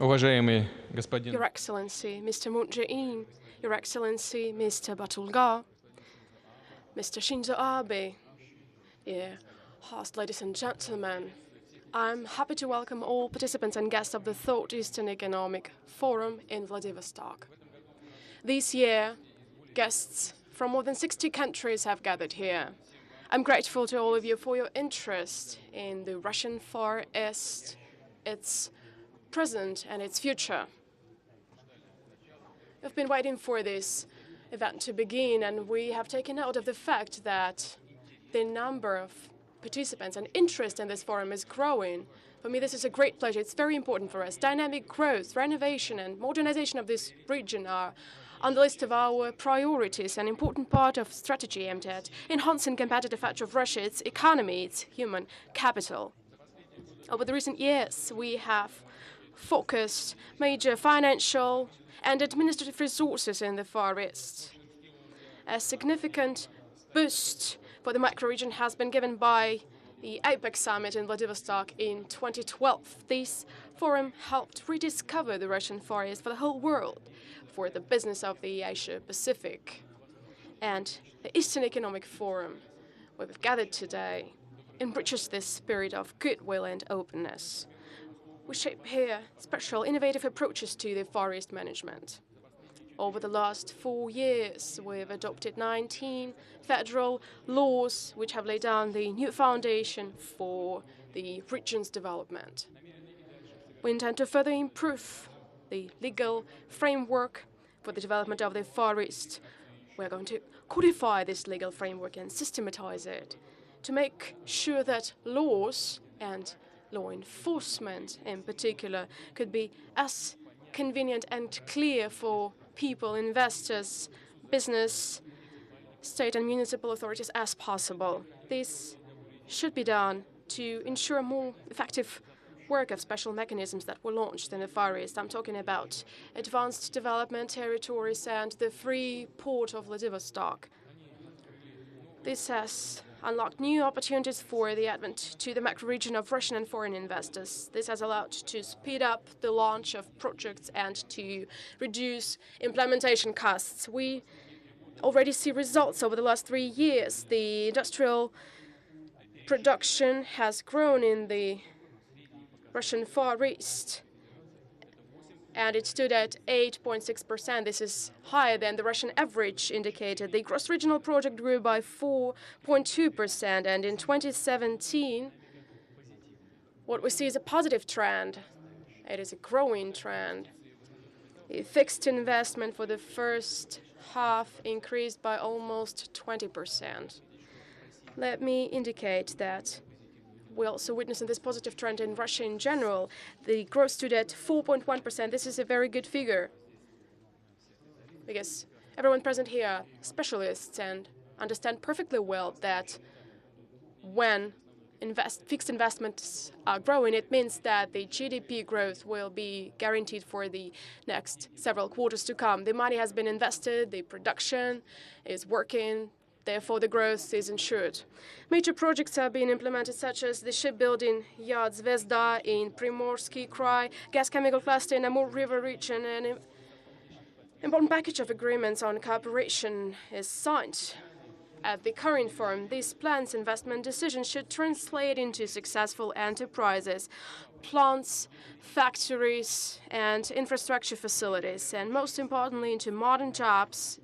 Уважаемый господин Your Excellency, Mr. Moon Jae-in, Your Excellency, Mr. Batulga, Mr. Shinzo Abe, dear host, ladies and gentlemen, I'm happy to welcome all participants and guests of the Third Eastern Economic Forum in Vladivostok. This year, guests from more than 60 countries have gathered here. I'm grateful to all of you for your interest in the Russian Far East, its present and its future. We've been waiting for this event to begin, and we have taken note of the fact that the number of participants and interest in this forum is growing. For me, this is a great pleasure. It's very important for us. Dynamic growth, renovation, and modernization of this region are on the list of our priorities, an important part of strategy aimed at enhancing competitive edge of Russia, its economy, its human capital. Over the recent years, we have focused major financial and administrative resources in the Far East. A significant boost for the macro-region has been given by the APEC summit in Vladivostok in 2012. This forum helped rediscover the Russian Far East for the whole world, for the business of the Asia-Pacific. And the Eastern Economic Forum, where we've gathered today, enriches this spirit of goodwill and openness. We shape here special innovative approaches to the Far East management. Over the last 4 years, we've adopted 19 federal laws which have laid down the new foundation for the region's development. We intend to further improve the legal framework for the development of the Far East. We're going to codify this legal framework and systematize it to make sure that laws and law enforcement in particular could be as convenient and clear for people, investors, business, state and municipal authorities as possible. This should be done to ensure more effective work of special mechanisms that were launched in the Far East. I'm talking about advanced development territories and the free port of Vladivostok. This has unlocked new opportunities for the advent to the macro-region of Russian and foreign investors. This has allowed to speed up the launch of projects and to reduce implementation costs. We already see results over the last 3 years. The industrial production has grown in the Russian Far East, and it stood at 8.6%. This is higher than the Russian average indicated. The gross regional product grew by 4.2%, and in 2017, what we see is a positive trend. It is a growing trend. The fixed investment for the first half increased by almost 20%. Let me indicate that we also witnessing this positive trend in Russia in general. The growth stood at 4.1%. This is a very good figure because everyone present here are specialists and understand perfectly well that when fixed investments are growing, it means that the GDP growth will be guaranteed for the next several quarters to come. The money has been invested, the production is working, therefore, the growth is ensured. Major projects have been implemented, such as the shipbuilding yard Zvezda in Primorsky Krai, gas chemical cluster in Amur River region, and an important package of agreements on cooperation is signed. At the current forum, these plans' investment decisions should translate into successful enterprises, plants, factories, and infrastructure facilities, and most importantly, into modern jobs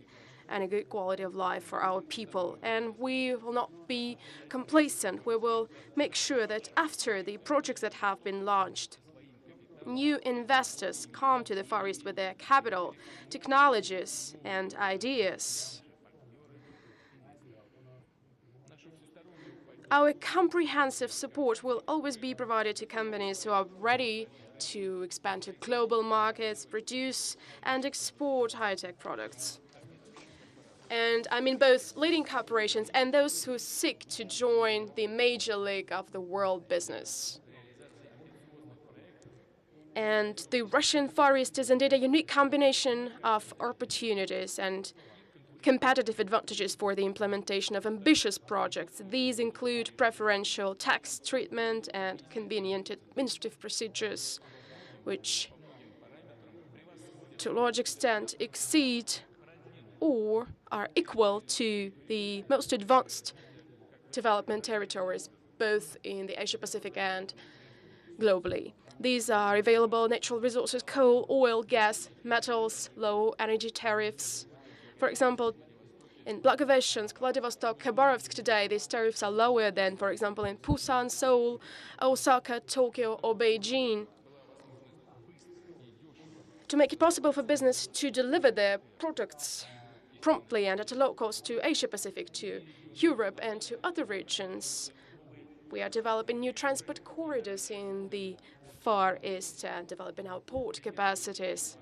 and a good quality of life for our people. And we will not be complacent. We will make sure that after the projects that have been launched, new investors come to the Far East with their capital, technologies, and ideas. Our comprehensive support will always be provided to companies who are ready to expand to global markets, produce and export high-tech products. And I mean both leading corporations and those who seek to join the major league of the world business. And the Russian Far East is indeed a unique combination of opportunities and competitive advantages for the implementation of ambitious projects. These include preferential tax treatment and convenient administrative procedures, which to a large extent exceed or are equal to the most advanced development territories, both in the Asia-Pacific and globally. These are available natural resources, coal, oil, gas, metals, low energy tariffs. For example, in Vladivostok, Vladivostok, Khabarovsk today, these tariffs are lower than, for example, in Busan, Seoul, Osaka, Tokyo, or Beijing. To make it possible for business to deliver their products promptly and at a low cost to Asia-Pacific, to Europe, and to other regions, we are developing new transport corridors in the Far East and developing our port capacities.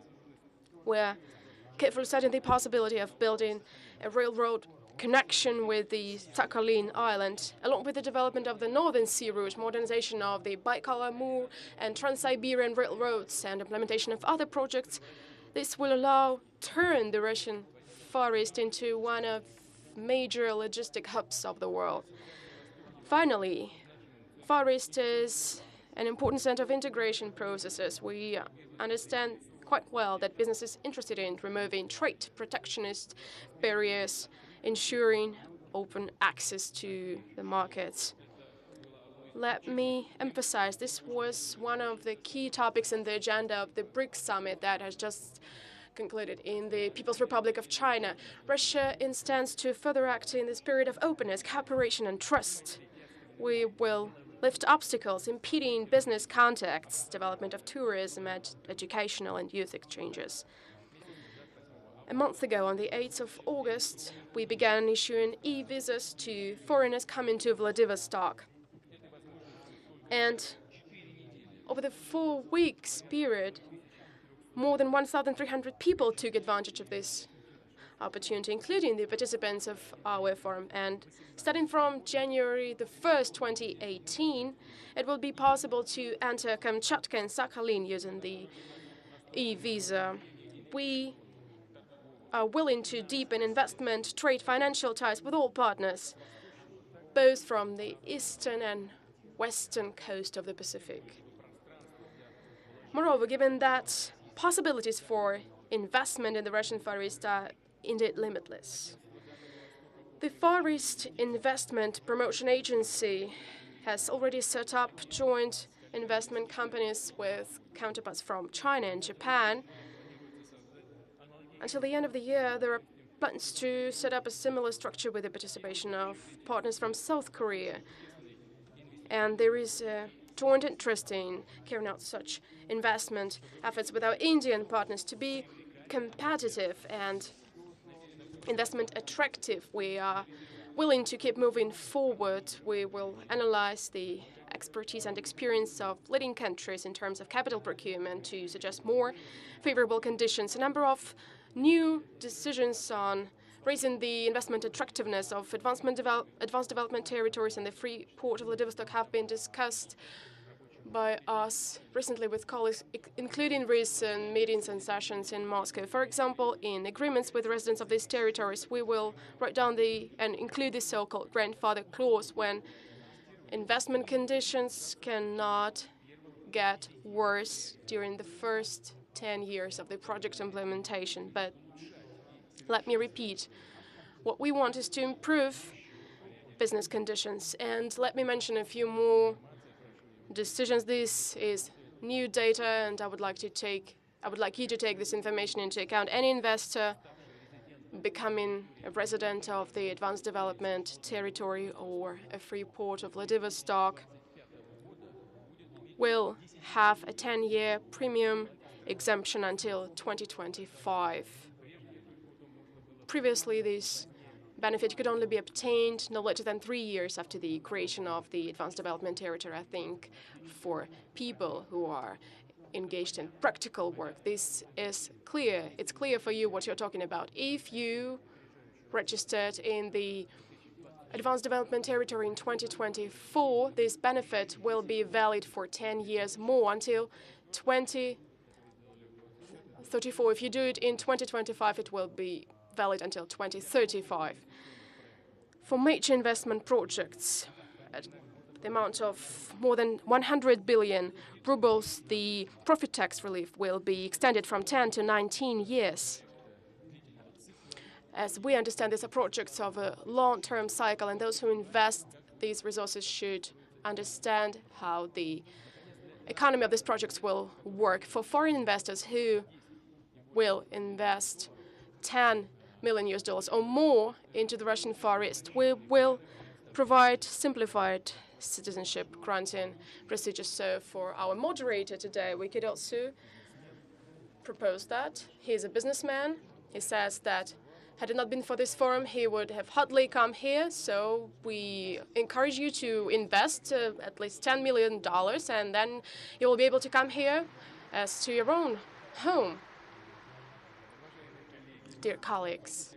We're carefully studying the possibility of building a railroad connection with the Sakhalin Island, along with the development of the Northern Sea Route, modernization of the Baikal-Amur and Trans-Siberian railroads, and implementation of other projects. This will allow turn the Russian Far East into one of major logistic hubs of the world. Finally, Far East is an important center of integration processes. We understand quite well that business is interested in removing trade protectionist barriers, ensuring open access to the markets. Let me emphasize, this was one of the key topics in the agenda of the BRICS summit that has just concluded in the People's Republic of China. Russia intends to further act in the spirit of openness, cooperation, and trust. We will lift obstacles impeding business contacts, development of tourism, educational and youth exchanges. A month ago, on the 8th of August, we began issuing e-visas to foreigners coming to Vladivostok. And over the 4 weeks period, more than 1,300 people took advantage of this opportunity, including the participants of our forum. And starting from January the 1st, 2018, it will be possible to enter Kamchatka and Sakhalin using the e-visa. We are willing to deepen investment, trade, financial ties with all partners, both from the eastern and western coast of the Pacific. Moreover, given that possibilities for investment in the Russian Far East are indeed limitless, the Far East Investment Promotion Agency has already set up joint investment companies with counterparts from China and Japan. Until the end of the year, there are plans to set up a similar structure with the participation of partners from South Korea. And there is a joint interest in carrying out such investment efforts with our Indian partners to be competitive and investment attractive. We are willing to keep moving forward. We will analyze the expertise and experience of leading countries in terms of capital procurement to suggest more favorable conditions. A number of new decisions on raising the investment attractiveness of advanced development territories and the free port of Vladivostok have been discussed by us recently with colleagues, including recent meetings and sessions in Moscow. For example, in agreements with residents of these territories, we will write down and include the so-called grandfather clause when investment conditions cannot get worse during the first 10 years of the project implementation. But let me repeat, what we want is to improve business conditions. And let me mention a few more decisions. This is new data, and I would like you to take this information into account. Any investor becoming a resident of the advanced development territory or a free port of Vladivostok will have a 10-year premium exemption until 2025. Previously, this benefit could only be obtained no later than 3 years after the creation of the advanced development territory. I think for people who are engaged in practical work, this is clear. It's clear for you what you're talking about. If you registered in the advanced development territory in 2024, this benefit will be valid for 10 years more until 2034. If you do it in 2025, it will be valid until 2035. For major investment projects, the amount of more than 100 billion rubles, the profit tax relief will be extended from 10 to 19 years. As we understand, these are projects of a long-term cycle, and those who invest these resources should understand how the economy of these projects will work. For foreign investors who will invest $10 million or more into the Russian Far East, we will provide simplified citizenship granting procedures. So for our moderator today, we could also propose that. He's a businessman. He says that had it not been for this forum, he would have hardly come here. So we encourage you to invest at least $10 million, and then you will be able to come here as to your own home. Dear colleagues,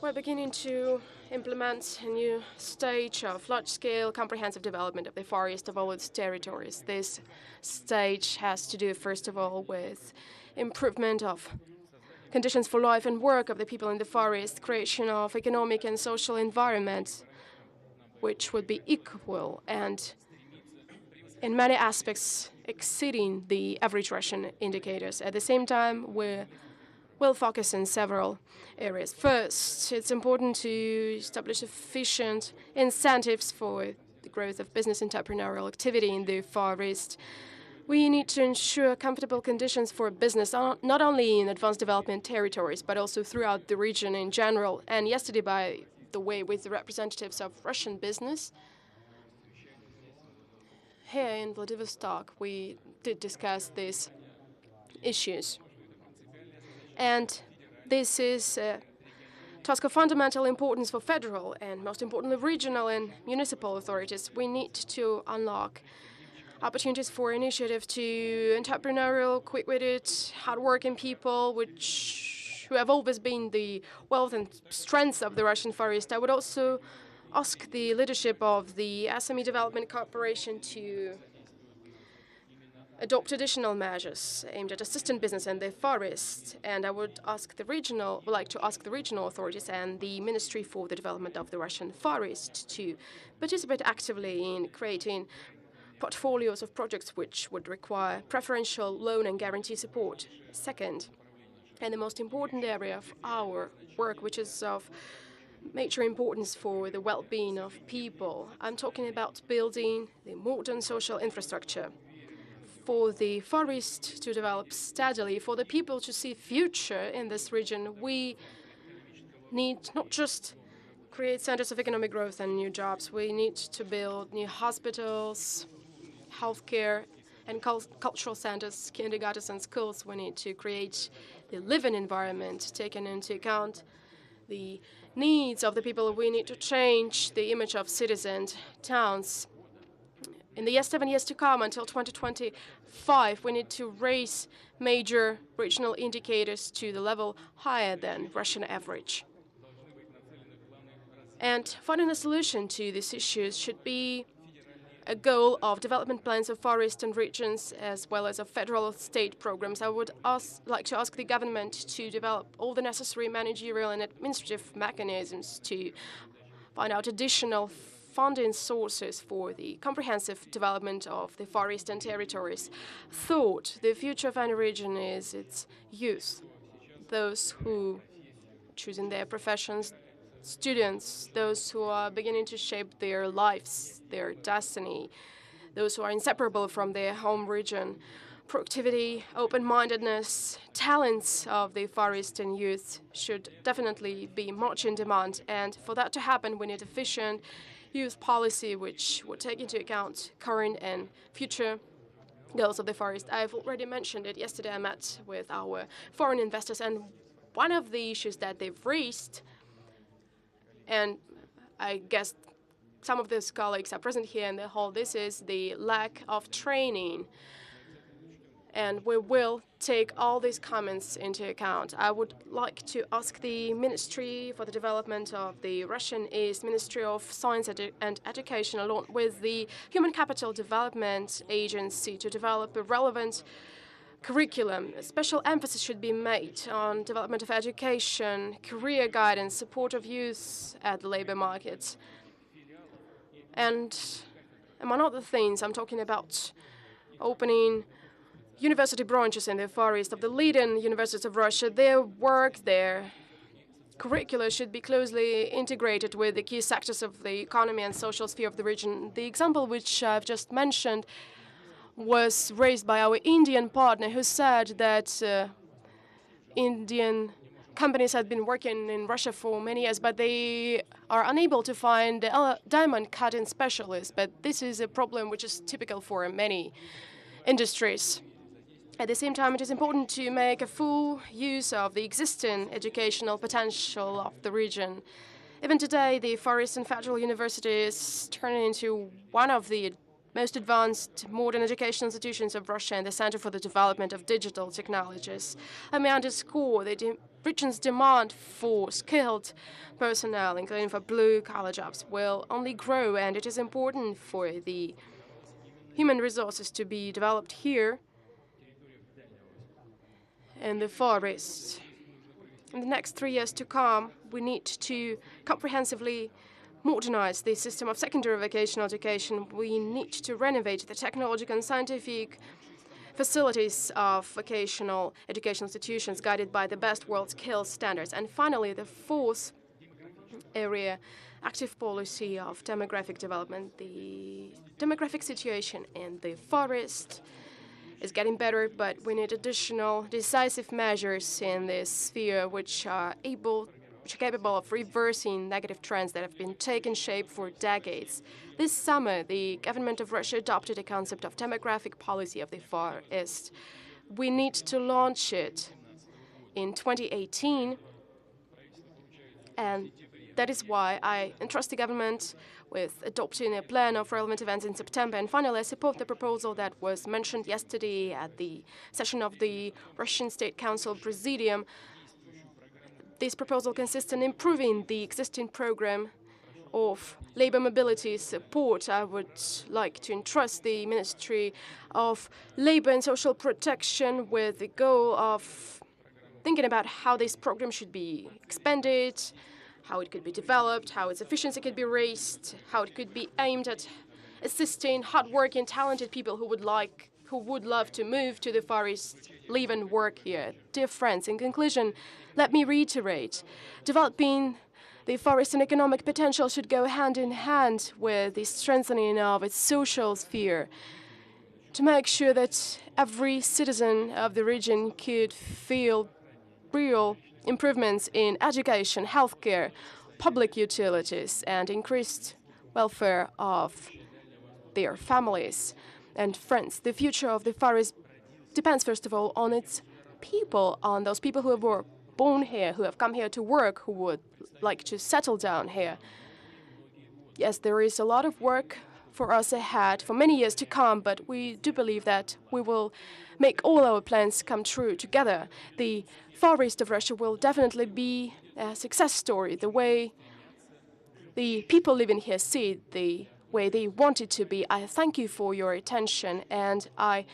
we're beginning to implement a new stage of large-scale comprehensive development of the Far East of all its territories. This stage has to do, first of all, with improvement of conditions for life and work of the people in the Far East, creation of economic and social environment which would be equal and in many aspects exceeding the average Russian indicators. At the same time, we will focus on several areas. First, it's important to establish efficient incentives for the growth of business entrepreneurial activity in the Far East. We need to ensure comfortable conditions for business, not only in advanced development territories, but also throughout the region in general. And yesterday, by the way, with the representatives of Russian business, here in Vladivostok, we did discuss these issues. And this is a task of fundamental importance for federal and, most importantly, regional and municipal authorities. We need to unlock opportunities for initiative to entrepreneurial, quick-witted, hard-working people, who have always been the wealth and strength of the Russian Far East. I would also ask the leadership of the SME Development Corporation to adopt additional measures aimed at assisting business in the Far East. And I would like to ask the regional authorities and the Ministry for the Development of the Russian Far East to participate actively in creating portfolios of projects which would require preferential loan and guarantee support. Second, and the most important area of our work, which is of major importance for the well-being of people, I'm talking about building the modern social infrastructure. For the Far East to develop steadily, for the people to see future in this region, we need not just create centers of economic growth and new jobs. We need to build new hospitals, healthcare, and cultural centers, kindergartens and schools. We need to create the living environment, taking into account the needs of the people. We need to change the image of cities and towns. In the 7 years to come, until 2025, we need to raise major regional indicators to the level higher than Russian average. And finding a solution to these issues should be a goal of development plans of Far Eastern regions as well as of federal state programs. I would like to ask the government to develop all the necessary managerial and administrative mechanisms to find out additional funding sources for the comprehensive development of the Far Eastern territories. Third, the future of any region is its youth, those who choosing their professions, students, those who are beginning to shape their lives, their destiny, those who are inseparable from their home region. Proactivity, open-mindedness, talents of the Far Eastern youth should definitely be much in demand. And for that to happen, we need efficient youth policy which would take into account current and future goals of the Far East. I've already mentioned it. Yesterday I met with our foreign investors, and one of the issues that they've raised, and I guess some of those colleagues are present here in the hall, this is the lack of training. And we will take all these comments into account. I would like to ask the Ministry for the Development of the Russian East, Ministry of Science and Education, along with the Human Capital Development Agency, to develop a relevant curriculum. A special emphasis should be made on development of education, career guidance, support of youth at the labor market. And among other things, I'm talking about opening university branches in the Far East of the leading universities of Russia. Their work, their curricula should be closely integrated with the key sectors of the economy and social sphere of the region. The example which I've just mentioned was raised by our Indian partner, who said that Indian companies had been working in Russia for many years, but they are unable to find diamond cutting specialists. But this is a problem which is typical for many industries. At the same time, it is important to make a full use of the existing educational potential of the region. Even today, the Far Eastern Federal University is turning into one of the most advanced modern educational institutions of Russia and the Center for the Development of Digital Technologies. I may underscore the region's demand for skilled personnel, including for blue-collar jobs, will only grow, and it is important for the human resources to be developed here in the Far East. In the next 3 years to come, we need to comprehensively modernize the system of secondary vocational education. We need to renovate the technological and scientific facilities of vocational education institutions guided by the best world skills standards. And finally, the fourth area, active policy of demographic development. The demographic situation in the Far East is getting better, but we need additional decisive measures in this sphere which are capable of reversing negative trends that have been taking shape for decades. This summer, the government of Russia adopted a concept of demographic policy of the Far East. We need to launch it in 2018, and that is why I entrust the government with adopting a plan of relevant events in September. And finally, I support the proposal that was mentioned yesterday at the session of the Russian State Council Presidium. This proposal consists in improving the existing program of labor mobility support. I would like to entrust the Ministry of Labor and Social Protection with the goal of thinking about how this program should be expanded, how it could be developed, how its efficiency could be raised, how it could be aimed at assisting hardworking, talented people who would love to move to the Far East, live and work here. Dear friends, in conclusion, let me reiterate, developing the Far Eastern economic potential should go hand in hand with the strengthening of its social sphere to make sure that every citizen of the region could feel real improvements in education, healthcare, public utilities, and increased welfare of their families and friends. The future of the Far East depends, first of all, on its people, on those people who were born here, who have come here to work, who would like to settle down here. Yes, there is a lot of work for us ahead for many years to come, but we do believe that we will make all our plans come true together. The Far East of Russia will definitely be a success story, the way the people living here see it, the way they want it to be. I thank you for your attention, and I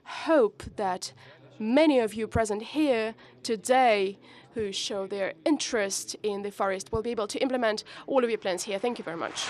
hope that many of you present here today who show their interest in the Far East will be able to implement all of your plans here. Thank you very much.